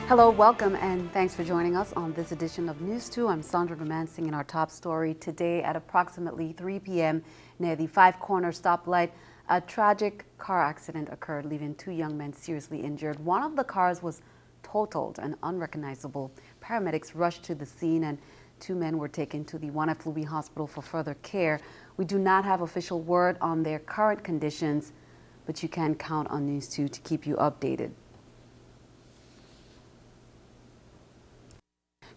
Hello, welcome, and thanks for joining us on this edition of News 2. I'm Sandra Romancing in our top story today at approximately 3 p.m. near the Five Corner stoplight. A tragic car accident occurred, leaving two young men seriously injured. One of the cars was totaled and unrecognizable. Paramedics rushed to the scene and two men were taken to the Juan Luis Hospital for further care. We do not have official word on their current conditions, but you can count on News 2 to keep you updated.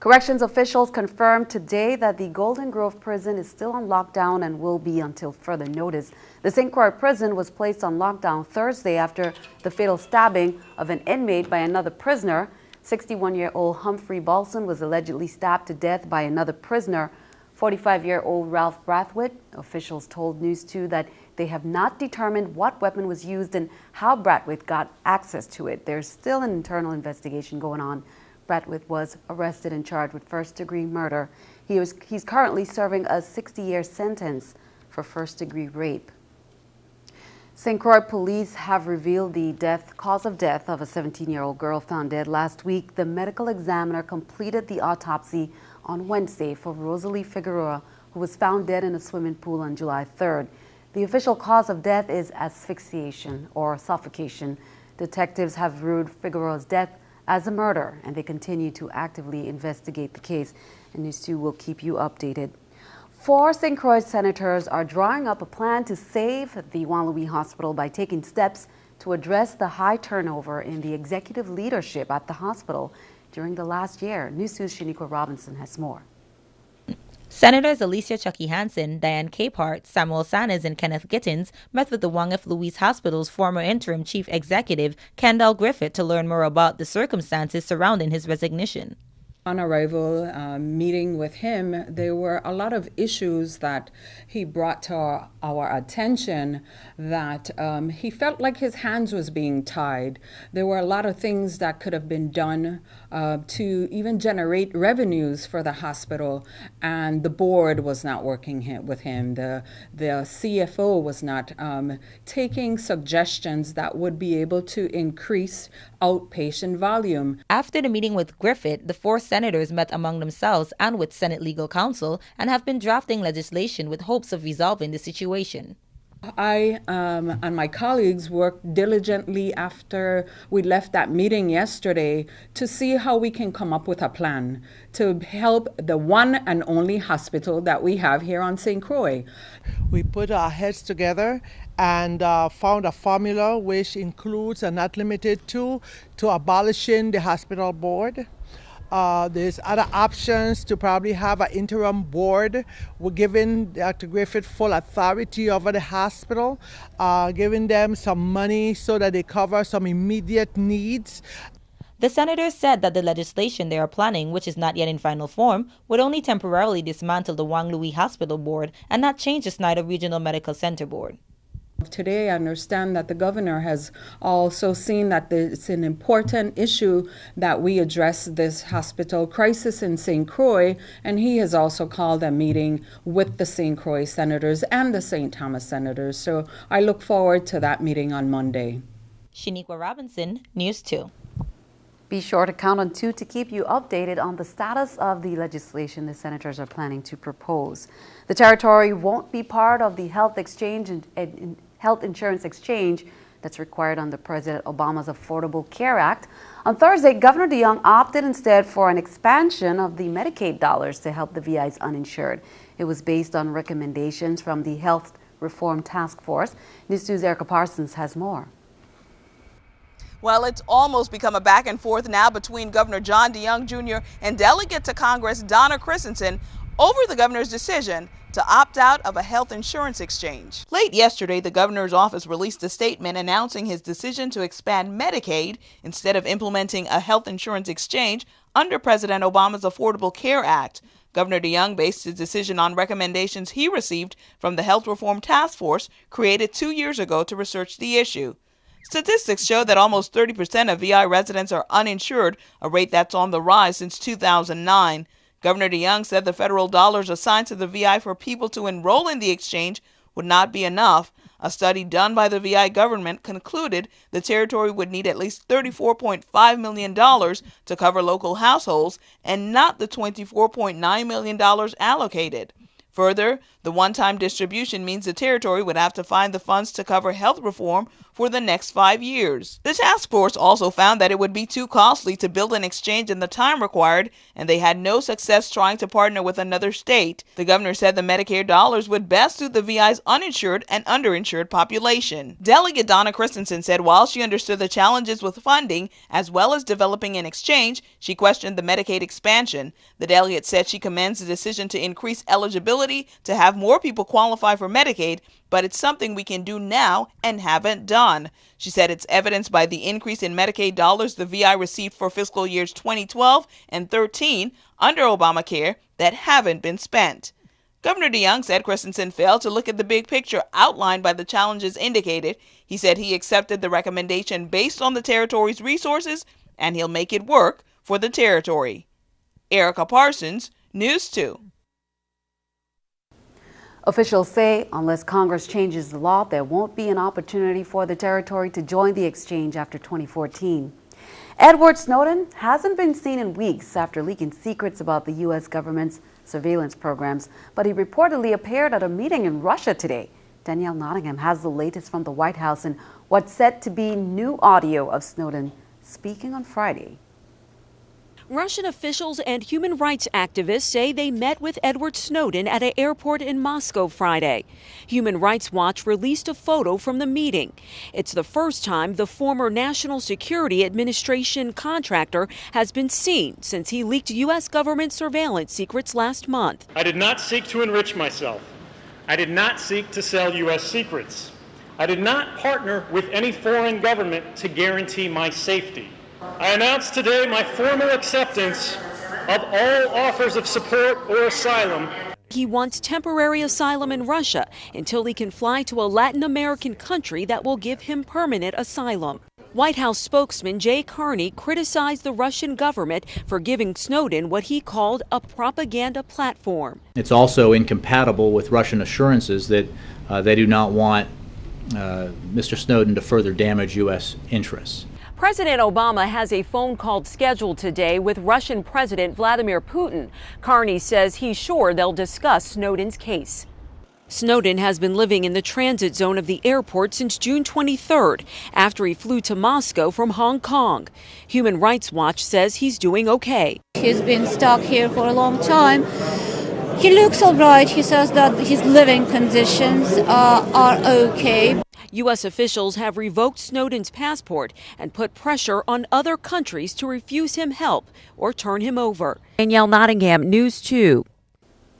Corrections officials confirmed today that the Golden Grove prison is still on lockdown and will be until further notice. The St. Croix prison was placed on lockdown Thursday after the fatal stabbing of an inmate by another prisoner. 61-year-old Humphrey Balson was allegedly stabbed to death by another prisoner. 45-year-old Ralph Brathwaite. Officials told News 2 that they have not determined what weapon was used and how Brathwaite got access to it. There's still an internal investigation going on. Brathwaite was arrested and charged with first-degree murder. He's currently serving a 60-year sentence for first-degree rape. St. Croix police have revealed the cause of death of a 17-year-old girl found dead last week. The medical examiner completed the autopsy on Wednesday for Rosalie Figueroa, who was found dead in a swimming pool on July 3rd. The official cause of death is asphyxiation or suffocation. Detectives have ruled Figueroa's death as a murder, and they continue to actively investigate the case. And News 2 will keep you updated. 4 St. Croix senators are drawing up a plan to save the Juan Luis Hospital by taking steps to address the high turnover in the executive leadership at the hospital during the last year. News 2's Shaniqua Robinson has more. Senators Alicia Chucky Hansen, Diane Capehart, Samuel Sanes, and Kenneth Gittins met with the Juan F. Luis Hospital's former interim chief executive, Kendall Griffith, to learn more about the circumstances surrounding his resignation. On arrival, meeting with him, there were a lot of issues that he brought to our attention that he felt like his hands was being tied. There were a lot of things that could have been done to even generate revenues for the hospital, and the board was not working with him. The CFO was not taking suggestions that would be able to increase outpatient volume. After the meeting with Griffith, the 4 senators met among themselves and with Senate legal counsel and have been drafting legislation with hopes of resolving the situation. I and my colleagues worked diligently after we left that meeting yesterday to see how we can come up with a plan to help the one and only hospital that we have here on St. Croix. We put our heads together and found a formula which includes and not limited to abolishing the hospital board. There's other options to probably have an interim board. We're giving Dr. Griffith full authority over the hospital, giving them some money so that they cover some immediate needs. The senators said that the legislation they are planning, which is not yet in final form, would only temporarily dismantle the Juan Luis Hospital Board and not change the Snyder Regional Medical Center Board. Today, I understand that the governor has also seen that it's an important issue that we address this hospital crisis in St. Croix, and he has also called a meeting with the St. Croix senators and the St. Thomas senators. So I look forward to that meeting on Monday. Shaniqua Robinson, News 2. Be sure to count on 2 to keep you updated on the status of the legislation the senators are planning to propose. The territory won't be part of the health insurance exchange that's required under President Obama's Affordable Care Act. On Thursday, Governor deJongh opted instead for an expansion of the Medicaid dollars to help the VI's uninsured. It was based on recommendations from the Health Reform Task Force. News 2's Erica Parsons has more. Well, it's almost become a back and forth now between Governor John deJongh Jr. and Delegate to Congress Donna Christensen over the governor's decision to opt out of a health insurance exchange. Late yesterday, the governor's office released a statement announcing his decision to expand Medicaid instead of implementing a health insurance exchange under President Obama's Affordable Care Act. Governor deJongh based his decision on recommendations he received from the Health Reform Task Force created 2 years ago to research the issue. Statistics show that almost 30% of VI residents are uninsured, a rate that's on the rise since 2009. Governor deJongh said the federal dollars assigned to the VI for people to enroll in the exchange would not be enough. A study done by the VI government concluded the territory would need at least $34.5 million to cover local households and not the $24.9 million allocated. Further, the one-time distribution means the territory would have to find the funds to cover health reform for the next 5 years. The task force also found that it would be too costly to build an exchange in the time required, and they had no success trying to partner with another state. The governor said the Medicare dollars would best suit the VI's uninsured and underinsured population. Delegate Donna Christensen said while she understood the challenges with funding as well as developing an exchange, she questioned the Medicaid expansion. The delegate said she commends the decision to increase eligibility to have more people qualify for Medicaid, but it's something we can do now and haven't done. She said it's evidenced by the increase in Medicaid dollars the VI received for fiscal years 2012 and 13 under Obamacare that haven't been spent. Governor deJongh said Christensen failed to look at the big picture outlined by the challenges indicated. He said he accepted the recommendation based on the territory's resources and he'll make it work for the territory. Erica Parsons, News 2. Officials say unless Congress changes the law, there won't be an opportunity for the territory to join the exchange after 2014. Edward Snowden hasn't been seen in weeks after leaking secrets about the U.S. government's surveillance programs, but he reportedly appeared at a meeting in Russia today. Danielle Nottingham has the latest from the White House and what's said to be new audio of Snowden speaking on Friday. Russian officials and human rights activists say they met with Edward Snowden at an airport in Moscow Friday. Human Rights Watch released a photo from the meeting. It's the first time the former National Security Administration contractor has been seen since he leaked U.S. government surveillance secrets last month. I did not seek to enrich myself. I did not seek to sell U.S. secrets. I did not partner with any foreign government to guarantee my safety. I announce today my formal acceptance of all offers of support or asylum. He wants temporary asylum in Russia until he can fly to a Latin American country that will give him permanent asylum. White House spokesman Jay Carney criticized the Russian government for giving Snowden what he called a propaganda platform. It's also incompatible with Russian assurances that they do not want Mr. Snowden to further damage U.S. interests. President Obama has a phone call scheduled today with Russian President Vladimir Putin. Carney says he's sure they'll discuss Snowden's case. Snowden has been living in the transit zone of the airport since June 23rd, after he flew to Moscow from Hong Kong. Human Rights Watch says he's doing okay. He's been stuck here for a long time. He looks all right. He says that his living conditions are okay. U.S. officials have revoked Snowden's passport and put pressure on other countries to refuse him help or turn him over. Danielle Nottingham, News 2.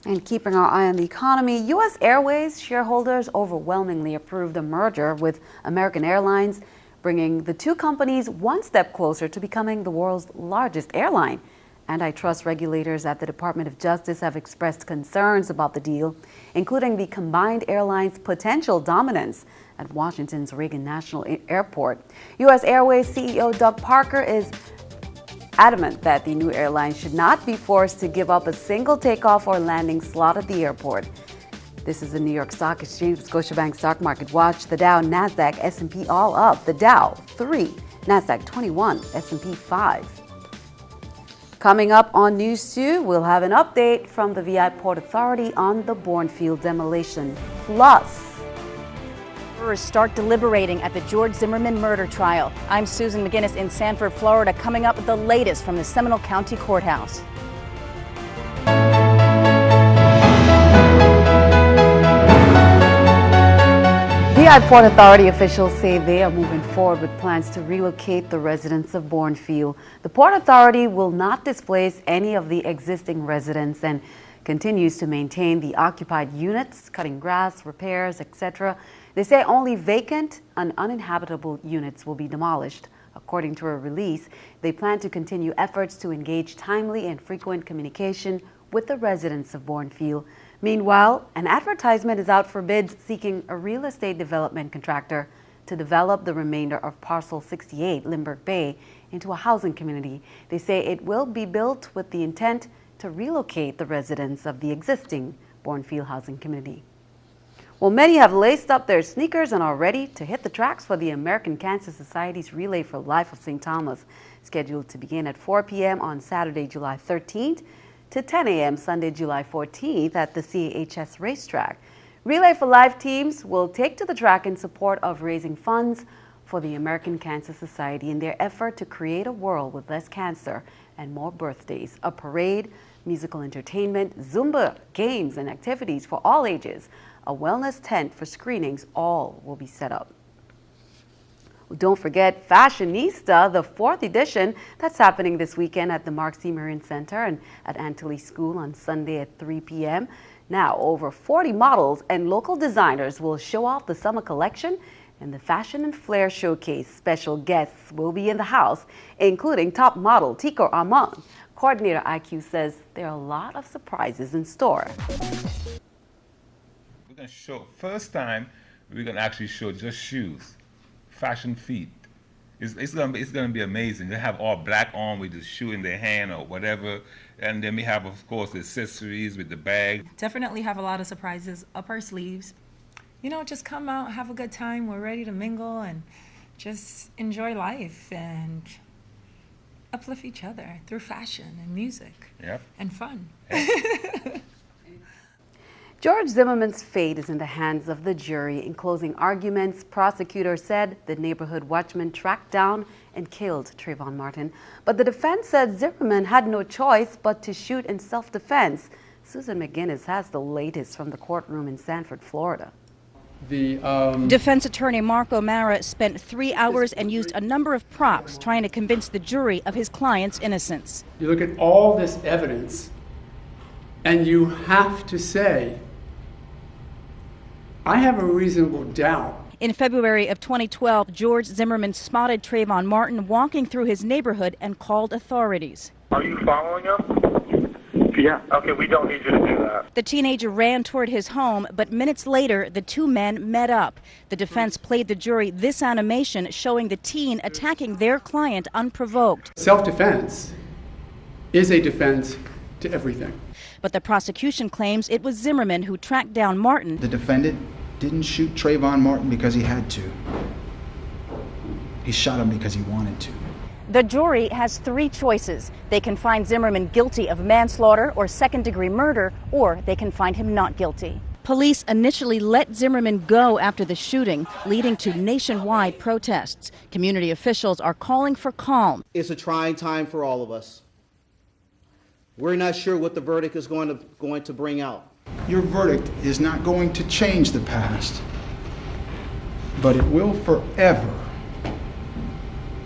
And keeping our eye on the economy, U.S. Airways shareholders overwhelmingly approved a merger with American Airlines, bringing the two companies one step closer to becoming the world's largest airline. Antitrust regulators at the Department of Justice have expressed concerns about the deal, including the combined airline's potential dominance at Washington's Reagan National Airport. U.S. Airways CEO Doug Parker is adamant that the new airline should not be forced to give up a single takeoff or landing slot at the airport. This is the New York Stock Exchange with Scotiabank Stock Market Watch. The Dow, NASDAQ, S&P all up. The Dow 3, NASDAQ 21, S&P 5. Coming up on News 2, we'll have an update from the VI Port Authority on the Bournefield demolition. Plus, jurors start deliberating at the George Zimmerman murder trial. I'm Susan McGinnis in Sanford, Florida, coming up with the latest from the Seminole County Courthouse. VI Port Authority officials say they are moving forward with plans to relocate the residents of Bournefield. The Port Authority will not displace any of the existing residents and continues to maintain the occupied units, cutting grass, repairs, etc. They say only vacant and uninhabitable units will be demolished. According to a release, they plan to continue efforts to engage timely and frequent communication with the residents of Bournefield. Meanwhile, an advertisement is out for bids seeking a real estate development contractor to develop the remainder of Parcel 68, Lindbergh Bay, into a housing community. They say it will be built with the intent to relocate the residents of the existing Bournefield housing community. Well, many have laced up their sneakers and are ready to hit the tracks for the American Cancer Society's Relay for Life of St. Thomas, scheduled to begin at 4 p.m. on Saturday, July 13th to 10 a.m. Sunday, July 14th at the CAHS racetrack. Relay for Life teams will take to the track in support of raising funds for the American Cancer Society in their effort to create a world with less cancer and more birthdays. A parade, musical entertainment, Zumba, games, and activities for all ages, a wellness tent for screenings, all will be set up. Don't forget Fashionista, the 4th edition, that's happening this weekend at the Mark C. Marine Center and at Antilles School on Sunday at 3 p.m. Now, over 40 models and local designers will show off the summer collection in the Fashion and Flair Showcase. Special guests will be in the house, including top model Tico Armand. Coordinator IQ says there are a lot of surprises in store. We're going to show, first time, we're going to actually show just shoes, fashion feet. It's going to be amazing. They have all black on with the shoe in their hand or whatever. And then we have, of course, the accessories with the bag. Definitely have a lot of surprises up our sleeves. You know, just come out, have a good time. We're ready to mingle and just enjoy life and uplift each other through fashion and music. Yep. And fun. Yep. George Zimmerman's fate is in the hands of the jury. In closing arguments, prosecutors said the neighborhood watchman tracked down and killed Trayvon Martin. But the defense said Zimmerman had no choice but to shoot in self-defense. Susan McGinnis has the latest from the courtroom in Sanford, Florida. Defense attorney Mark O'Mara spent 3 hours and used a number of props trying to convince the jury of his client's innocence. You look at all this evidence and you have to say, I have a reasonable doubt. In February of 2012, George Zimmerman spotted Trayvon Martin walking through his neighborhood and called authorities. Are you following him? Yeah. Okay, we don't need you to do that. The teenager ran toward his home, but minutes later, the two men met up. The defense played the jury this animation showing the teen attacking their client unprovoked. Self-defense is a defense to everything. But the prosecution claims it was Zimmerman who tracked down Martin. The defendant didn't shoot Trayvon Martin because he had to. He shot him because he wanted to. The jury has 3 choices. They can find Zimmerman guilty of manslaughter or second-degree murder, or they can find him not guilty. Police initially let Zimmerman go after the shooting, leading to nationwide protests. Community officials are calling for calm. It's a trying time for all of us. We're not sure what the verdict is going to bring out. Your verdict is not going to change the past, but it will forever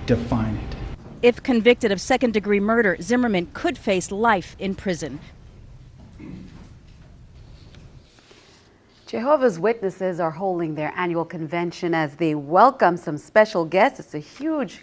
define it. If convicted of second-degree murder, Zimmerman could face life in prison. Jehovah's Witnesses are holding their annual convention as they welcome some special guests. It's a huge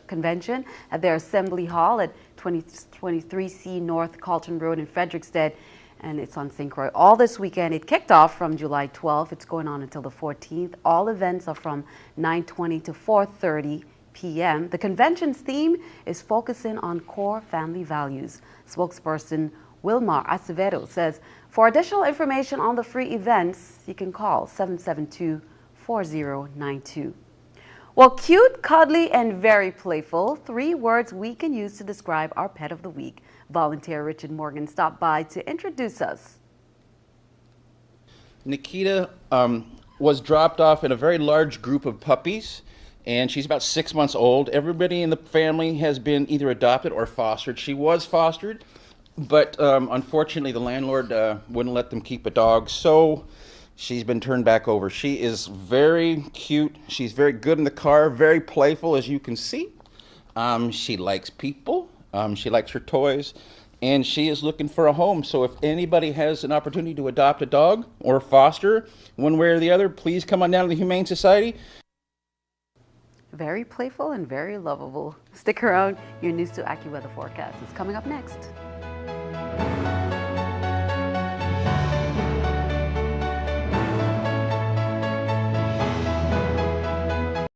convention at their assembly hall at 2023C North Carlton Road in Frederiksted, and it's on St. Croix all this weekend. It kicked off from July 12th. It's going on until the 14th. All events are from 9:20 to 4:30 p.m. The convention's theme is focusing on core family values. Spokesperson Wilmar Acevedo says for additional information on the free events, you can call 772-4092. Well, cute, cuddly, and very playful, 3 words we can use to describe our pet of the week. Volunteer Richard Morgan stopped by to introduce us. Nikita was dropped off in a very large group of puppies, and she's about 6 months old. Everybody in the family has been either adopted or fostered. She was fostered, but unfortunately the landlord wouldn't let them keep a dog, so she's been turned back over. She is very cute. She's very good in the car, very playful, as you can see. She likes people. She likes her toys, and she is looking for a home. So if anybody has an opportunity to adopt a dog or foster one way or the other, please come on down to the Humane Society. Very playful and very lovable. Stick around. Your News 2 AccuWeather forecast is coming up next.